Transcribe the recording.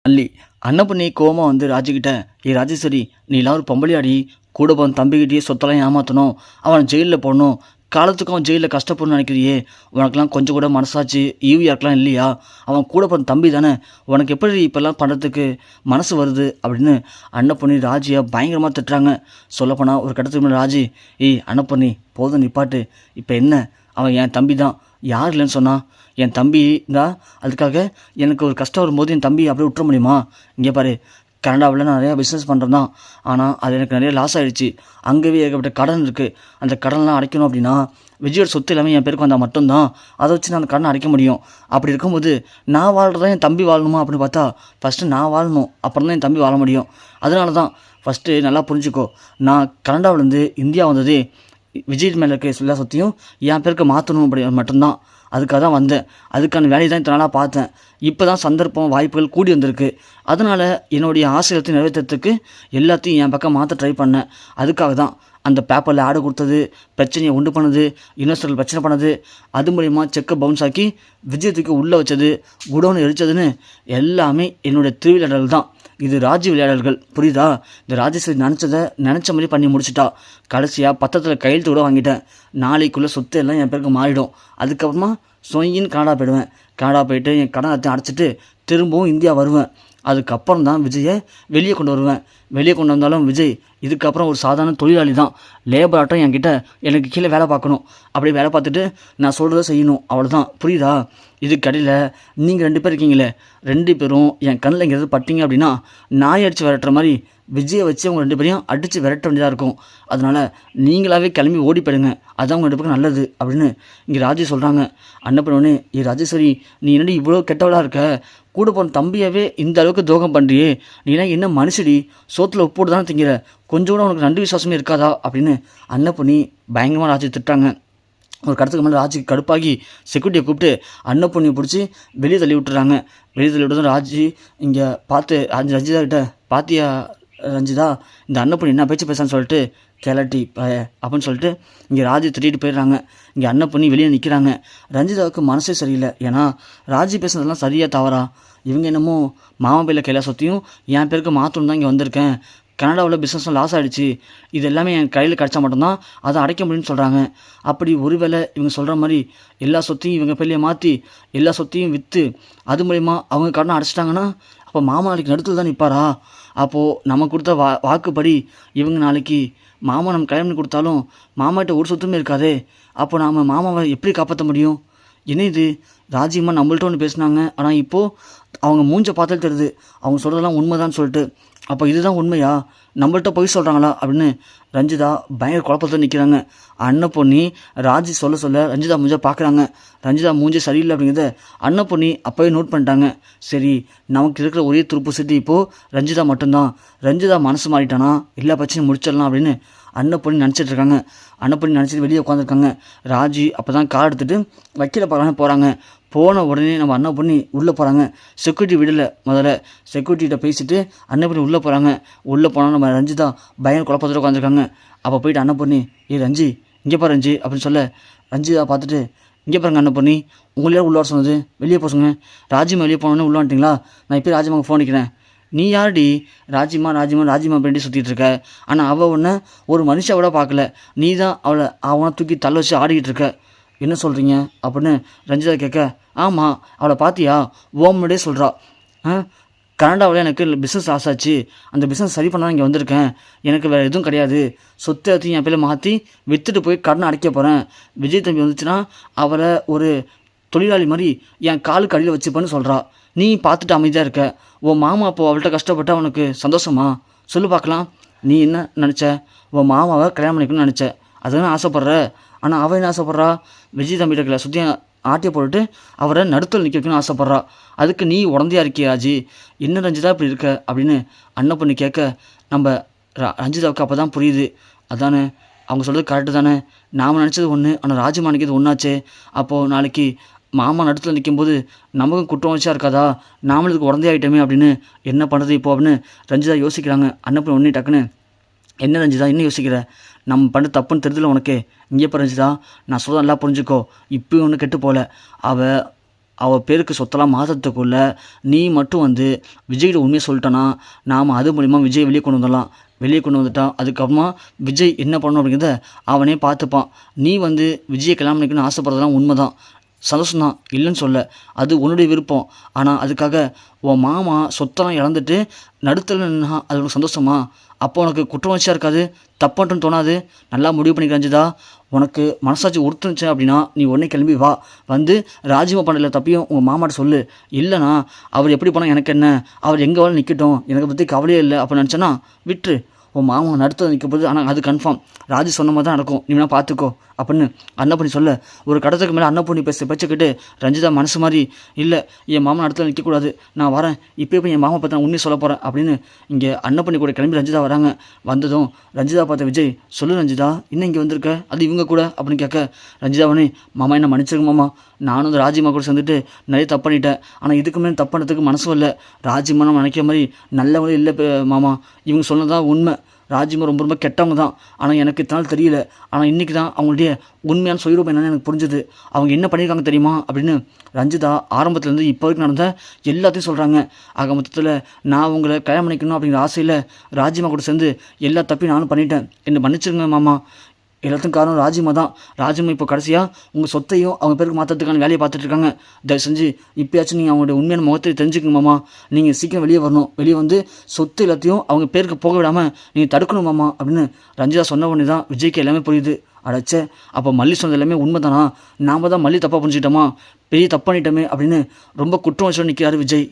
அல்லி அன்னபுண்ணி கோவமா வந்து ராஜுக்கிட்ட, ராஜேஸ்வரி, நீலாம் ஒரு பொம்பளையாடி, கூட போன தம்பிக்கிட்டேயே சொத்தெல்லாம் ஏமாற்றணும், அவனை ஜெயிலில் போடணும், காலத்துக்கும் அவன் ஜெயிலில் கஷ்டப்படணும்னு நினைக்கிறியே, உனக்கெல்லாம் கொஞ்சம் கூட மனசாச்சு ஈவியாருக்கெல்லாம் இல்லையா? அவன் கூட போன தம்பி தானே, உனக்கு எப்படி இப்போல்லாம் பண்ணுறதுக்கு மனசு வருது அப்படின்னு அன்னபுண்ணி ராஜியை பயங்கரமாக திட்டுறாங்க. சொல்லப்போனால் ஒரு கட்டத்துக்கு முன்னாடி ராஜி, அன்னபுண்ணி போதும் நிப்பாட்டு, இப்போ என்ன, அவன் என் தம்பி தான், யார் இல்லைன்னு சொன்னான், என் தம்பி தான், அதுக்காக எனக்கு ஒரு கஷ்டம் வரும்போது என் தம்பி அப்படியே விட்டுற முடியுமா? இங்கே பாரு, கனடாவில் நான் நிறையா பிஸ்னஸ் பண்ணுறேன் தான், ஆனால் அது எனக்கு நிறைய லாஸ் ஆகிடுச்சு, அங்கேயே ஏகப்பட்ட கடன் இருக்குது, அந்த கடன்லாம் அடைக்கணும் அப்படின்னா விஜயோட சொத்து எல்லாமே என் பேருக்கு வந்தால் மட்டும்தான் அதை வச்சு நான் அந்த கடனை அடைக்க முடியும். அப்படி இருக்கும்போது நான் வாழ்கிறதா என் தம்பி வாழணுமா அப்படின்னு பார்த்தா ஃபஸ்ட்டு நான் வாழணும், அப்புறம் தான் என் தம்பி வாழ முடியும். அதனால தான் ஃபஸ்ட்டு நல்லா புரிஞ்சுக்கோ, நான் கனடாவிலேருந்து இந்தியா வந்ததே விஜய் மேலே இருக்க எல்லா சொத்தையும் என் பேருக்கு மாற்றணும் அப்படி மட்டும்தான். அதுக்காக தான் வந்தேன், அதுக்கான வேலையை தான் இத்தனை நாளாக பார்த்தேன். இப்போ தான் சந்தர்ப்பம் வாய்ப்புகள் கூடி வந்திருக்கு, அதனால் என்னுடைய ஆசையத்தை நிறைவேற்றுறதுக்கு எல்லாத்தையும் என் பக்கம் மாற்ற ட்ரை பண்ணேன். அதுக்காக தான் அந்த பேப்பரில் ஆடு கொடுத்தது, பிரச்சனையை உண்டு பண்ணது, இன்வெஸ்டர்கள் பிரச்சனை பண்ணது, அது மூலிமா செக்கை பவுன்ஸ் ஆக்கி விஜயத்துக்கு உள்ளே வச்சது, குடோனை எரிச்சதுன்னு எல்லாமே என்னுடைய திருவிளையாடல்கள் தான். இது ராஜி விளையாடல்கள், புரியுதா? இந்த ராஜேஸ்வரி நினச்ச மாதிரி பண்ணி முடிச்சிட்டா. கடைசியாக பத்திரத்தில் கையெழுத்து கூட வாங்கிட்டேன். நாளைக்குள்ளே சொத்து எல்லாம் என் பேருக்கு மாறிடும். அதுக்கப்புறமா சொயின்னு கனடா போயிடுவேன். கனடா போயிட்டு என் கடன் அடைச்சிட்டு திரும்பவும் இந்தியா வருவேன். அதுக்கப்புறம் தான் விஜயை வெளியே கொண்டு வருவேன். வெளியே கொண்டு வந்தாலும் விஜய் இதுக்கப்புறம் ஒரு சாதாரண தொழிலாளி தான், லேபர் ஆட்டம் என்கிட்ட எனக்கு கீழே வேலை பார்க்கணும், அப்படியே வேலை பார்த்துட்டு நான் சொல்கிறத செய்யணும், அவ்வளோதான், புரியுதா? இதுக்கடையில் நீங்கள் 2 பேர் இருக்கீங்களே, 2 பேரும் என் கண்ணில் எங்கேயாவது பட்டிங்க அப்படின்னா நாய் அடித்து விரட்டுற மாதிரி விஜயை வச்சு அவங்க 2 பேரையும் அடித்து விரட்ட வேண்டியதாக இருக்கும். அதனால் நீங்களாகவே கிளம்பி ஓடி போயிடுங்க, அதுதான் அவங்க 2 பேரும் நல்லது அப்படின்னு இங்கே ராஜி சொல்கிறாங்க. அன்னப்பண்ணே, ராஜேஸ்வரி, நீ என்னடி இவ்வளோ கெட்டவளாக இருக்க, கூட போன தம்பியாவே இந்த அளவுக்கு துரோகம் பண்ணுறியே, நீலாம் என்ன மனுஷடி, சோத்தில் உப்போடு தானே திங்கிற, கொஞ்சம் கூட உனக்கு நன்றி விசுவாசமே இருக்காதா அப்படின்னு அன்னப்பண்ணி பயங்கரமாக ராஜி திட்டாங்க. ஒரு கடத்துக்கு மேலே ராஜிக்கு கடுப்பாகி செக்யூரிட்டியை கூப்பிட்டு அன்னப்பொண்ணியை பிடிச்சி வெளியே தள்ளி விட்டுறாங்க. வெளியே தள்ளி விட்டதும் ராஜி இங்கே பார்த்து ரஞ்சிதா கிட்ட, பாத்தியா ரஞ்சிதா, இந்த அன்னப்பொண்ணி என்ன பேச்சு பேசான்னு சொல்லிட்டு கிளட்டி அப்படின்னு சொல்லிட்டு இங்கே ராஜி திட்டிகிட்டு போயிடுறாங்க. இங்கே அன்னப்பொண்ணி வெளியே நிற்கிறாங்க. ரஞ்சிதாவுக்கு மனசே சரியில்லை. ஏன்னா ராஜி பேசுனதெல்லாம் சரியாக தவறா? இவங்க என்னமோ மாமா பையில கையில சொத்தையும் என் பேருக்கு மாற்றணும் தான் இங்கே வந்திருக்கேன், கனடாவில் பிஸ்னஸ்லாம் லாஸ் ஆகிடுச்சு, இது எல்லாமே என் கையில் கிடச்சா மட்டும்தான் அதை அடைக்க முடியும்னு சொல்கிறாங்க. அப்படி ஒருவேளை இவங்க சொல்கிற மாதிரி எல்லா சொத்தையும் இவங்க பேர்லையே மாற்றி எல்லா சொத்தையும் விற்று அது மூலிமா அவங்க கடனை அடைச்சிட்டாங்கன்னா அப்போ மாமா நாளைக்கு நடுத்தில் தான் நிற்பாரா? அப்போது நம்ம கொடுத்த வாக்குப்படி இவங்க நாளைக்கு மாமா நம்ம கல்யாணம் பண்ணி கொடுத்தாலும் மாமாகிட்ட ஒரு சொத்துமே இருக்காதே. அப்போ நாம் மாமாவை எப்படி காப்பாற்ற முடியும்? என்ன இது, ராஜியம்மா நம்மள்ட்ட ஒன்று பேசுனாங்க, ஆனால் இப்போது அவங்க மூஞ்ச பார்த்தாலே தெரியுது அவங்க சொல்கிறதெல்லாம் உண்மைதான்னு சொல்லிட்டு. அப்போ இதுதான் உண்மையா? நம்மள்ட்ட போய் சொல்கிறாங்களா அப்படின்னு ரஞ்சிதா பயங்கர குழப்பத்தில் நிற்கிறாங்க. அன்னப்பொண்ணி ராஜி சொல்ல ரஞ்சிதா மூஞ்ச பார்க்குறாங்க. ரஞ்சிதா மூஞ்சே சரியில்லை அப்படிங்கிறத அன்னப்பொண்ணி அப்போவே நோட் பண்ணிட்டாங்க. சரி, நமக்கு இருக்கிற ஒரே துருப்பு சிட்டி இப்போது ரஞ்சிதா மட்டும்தான். ரஞ்சிதா மனசு மாறிட்டானா எல்லா பிரச்சனையும் முடிச்சிடலாம் அப்படின்னு அன்னப்பொண்ணி நினச்சிட்டு இருக்காங்க. அன்னப்பொண்ணி நினச்சிட்டு வெளியே உட்காந்துருக்காங்க. ராஜி அப்போ தான் கார் எடுத்துகிட்டு வக்கீலை பார்க்கலான்னு போகிறாங்க. போன உடனே நம்ம அன்னப்பொண்ணி உள்ளே போகிறாங்க. செக்யூரிட்டி விடலை, முதல்ல செக்யூரிட்டிகிட்ட பேசிட்டு அன்னப்பொண்ணி உள்ளே போகிறாங்க. உள்ளே போனால் நம்ம ரஞ்சிதா பயங்கர குழப்பத்தில் உட்காந்துருக்காங்க. அப்போ போயிட்டு அன்னப்பொண்ணி, ரஞ்சி இங்கே பாரு ரஞ்சி அப்படின்னு சொல்ல, ரஞ்சிதா பார்த்துட்டு, இங்கே பாருங்க அன்னப்பொண்ணி, உங்களே உள்ளே வர சொன்னது, வெளியே போக சொன்னேன், ராஜிமா வெளியே போனோன்னே உள்ளே வந்துட்டிங்களா, நான் இப்போ ராஜிமாவுக்கு ஃபோன் அடிக்கிறேன். நீ யாருடி, ராஜிமா அப்படின்ட்டு சுற்றிட்டு இருக்க, ஆனால் அவள் ஒன்று ஒரு மனுஷாவோட பார்க்கல, நீ தான் அவனை தூக்கி தள்ள வச்சு ஆடிக்கிட்டு இருக்க, என்ன சொல்கிறீங்க அப்படின்னு ரஞ்சிதா கேட்க, ஆமாம் அவளை பார்த்தியா, ஓம்னே சொல்கிறா, கனடாவில் எனக்கு பிஸ்னஸ் லாஸ் ஆச்சு, அந்த பிஸ்னஸ் சரி பண்ணால் இங்கே வந்திருக்கேன், எனக்கு வேறு எதுவும் கிடையாது, சொத்து எல்லாத்தையும் என் பேரில் மாற்றி விற்றுட்டு போய் கடனை அடைக்க போகிறேன், விஜய் தம்பி வந்துச்சுன்னா அவரை ஒரு தொழிலாளி மாதிரி என் காலுக்கு அடியில் வச்சுப்பேன்னு சொல்கிறா, நீ பார்த்துட்டு அமைதியாக இருக்க, உன் மாமா அப்போ அவள்கிட்ட கஷ்டப்பட்டு அவனுக்கு சந்தோஷமா சொல்லு பார்க்கலாம், நீ என்ன நினச்ச, உன் மாமாவை கல்யாணம் பண்ணிக்கணும்னு நினச்ச, அதுதான் ஆசைப்பட்ற, ஆனால் அவள் என்ன ஆசைப்பட்றா, விஜய் தம்பி இருக்கிற சுற்றியும் ஆட்டியை போட்டுட்டு அவரை நடுத்தல் நிற்க வைக்கணும்னு ஆசைப்பட்றா, அதுக்கு நீ உடந்தையா இருக்கிய ராஜி, என்ன ரஞ்சிதா இப்படி இருக்க அப்படின்னு அன்னப்பொண்ணி கேட்க, நம்ம ரஞ்சிதாவுக்கு அப்போ தான் புரியுது, அதானே அவங்க சொல்கிறது கரெக்டு தானே, நாம் நினச்சது ஒன்று, ஆனால் ராஜிமா நினைக்கிறது ஒன்றாச்சே, அப்போது நாளைக்கு மாமா நடுத்தில் நிற்கும்போது நமக்கும் குற்றம் வச்சா இருக்காதா, நாமளும் இதுக்கு உடந்தையாயிட்டோமே அப்படின்னு என்ன பண்ணுறது இப்போ அப்படின்னு ரஞ்சிதா யோசிக்கிறாங்க. அன்னப்பொண்ணி ஒன்றே டக்குன்னு, என்ன ரஞ்சிதா என்ன யோசிக்கிற, நம்ம பண்ண தப்புன்னு தெரிஞ்சல உனக்கு, இங்கே இப்போ ரஞ்சிதா நான் சொல்ல நல்லா புரிஞ்சுக்கோ, இப்போயும் ஒன்று கெட்டு போகல, அவள் அவள் பேருக்கு சொத்தெல்லாம் மாற்றத்துக்குள்ள நீ மட்டும் வந்து விஜய்கிட்ட உண்மையை சொல்லிட்டனா நாம் அது மூலிமா விஜய் வெளியே கொண்டு வந்துடலாம். வெளியே கொண்டு வந்துட்டான் அதுக்கப்புறமா விஜய் என்ன பண்ணணும் அப்படிங்கிறத அவனே பார்த்துப்பான். நீ வந்து விஜயை கல்யாணம் பண்ணிக்கணும்னு ஆசைப்படுறதுலாம் உண்மை தான், சந்தோஷம்தான், இல்லைன்னு சொல்ல. அது உன்னுடைய விருப்பம். ஆனால் அதுக்காக உன் மாமா சொத்தெல்லாம் இழந்துட்டு நடுத்தல நின்னா அது உனக்கு சந்தோஷமா? அப்போ உனக்கு குற்றவாளியாக இருக்காது, தப்பாட்டும் தோணாது? நல்லா முடிவு பண்ணிக்க ரஞ்சிதா. உனக்கு மனசாட்சி உறுத்துனுச்சு அப்படின்னா நீ உடனே கிளம்பி வா, வந்து ராஜிமா பண்ணல தப்பியும் உங்கள் மாமாட்ட சொல்லு. இல்லைனா அவர் எப்படி போனால் எனக்கு என்ன, அவர் எங்கே வேலை நிற்கட்டும், எனக்கு பற்றி கவலையே இல்லை அப்படின்னு நினச்சேன்னா விட்டுரு. உன் மாமா நடுத்தது நிற்க போது, ஆனால் அது கன்ஃபார்ம் ராஜி சொன்ன மாதிரி தான் நடக்கும், நீ வேணா பார்த்துக்கோ அப்படின்னு அன்னப்பண்ணி சொல்ல, ஒரு கடத்துக்கு மேலே அன்னப்பண்ணி பேச்சுக்கிட்டு ரஞ்சிதா மனசு மாதிரி இல்லை, என் மாமா நடத்துல நிற்கக்கூடாது, நான் வரேன், இப்போ என் மாமா பார்த்து நான் உண்மையை சொல்ல போகிறேன் அப்படின்னு இங்கே அன்னப்பண்ணி கூட கிளம்பி ரஞ்சிதா வராங்க. வந்ததும் ரஞ்சிதா பார்த்த விஜய், சொல்லு ரஞ்சிதா, இன்னும் இங்கே வந்திருக்க, அது இவங்க கூட அப்படின்னு கேட்க, ரஞ்சிதாவனே மாமா என்ன மன்னிச்சிருங்க மாமா, நானும் இந்த ராஜிமா கூட சேர்ந்துட்டு நிறைய தப்பு பண்ணிட்டேன், ஆனால் இதுக்கு மேலே தப்பு பண்ணுறதுக்கு மனசும் இல்லை, ராஜிமா நம்ம நினைக்கிற மாதிரி நல்லவங்களே இல்லை மாமா, இவங்க சொன்னதான் உண்மை, ராஜிமா ரொம்ப ரொம்ப கெட்டவங்க தான், ஆனால் எனக்கு இத்தனை தெரியல, ஆனால் இன்றைக்கி தான் அவங்களுடைய உண்மையான சுயரூபம் என்னன்னு எனக்கு புரிஞ்சுது, அவங்க என்ன பண்ணியிருக்காங்க தெரியுமா அப்படின்னு ரஞ்சிதா ஆரம்பத்துலேருந்து இப்போ வரைக்கும் நடந்த எல்லாத்தையும் சொல்கிறாங்க. ஆக மொத்தத்தில் நான் உங்களை கல்யாணம் பண்ணிக்கணும் அப்படிங்கிற ஆசையில் ராஜிமா கூட சேர்ந்து எல்லா தப்பையும் நானும் பண்ணிட்டேன், என்னை மன்னிச்சிருங்க மாமா, எல்லாத்துக்கும் காரணம் ராஜிமா தான். ராஜிமா இப்போ கடைசியாக உங்கள் சொத்தையும் அவங்க பேருக்கு மாற்றுறதுக்கான வேலையை பார்த்துட்ருக்காங்க. தயவு செஞ்சு இப்போயாச்சும் நீங்கள் அவங்களுடைய உண்மையான முகத்தை தெரிஞ்சுக்கங்க மாமா, நீங்கள் சீக்கிரம் வெளியே வரணும், வெளியே வந்து சொத்து எல்லாத்தையும் அவங்க பேருக்கு போக விடாமல் நீங்கள் தடுக்கணும் மாமா அப்படின்னு ரஞ்சிதா சொன்ன உடனே தான் விஜய்க்கு எல்லாமே புரியுது. அடைச்சே அப்போ மல்லி சொன்னது எல்லாமே உண்மை தானா, நாம் தான் மல்லி தப்பாக புரிஞ்சுக்கிட்டோமா, பெரிய தப்பு பண்ணிட்டோமே அப்படின்னு ரொம்ப குற்றம் வச்சு நிற்கிறாரு விஜய்.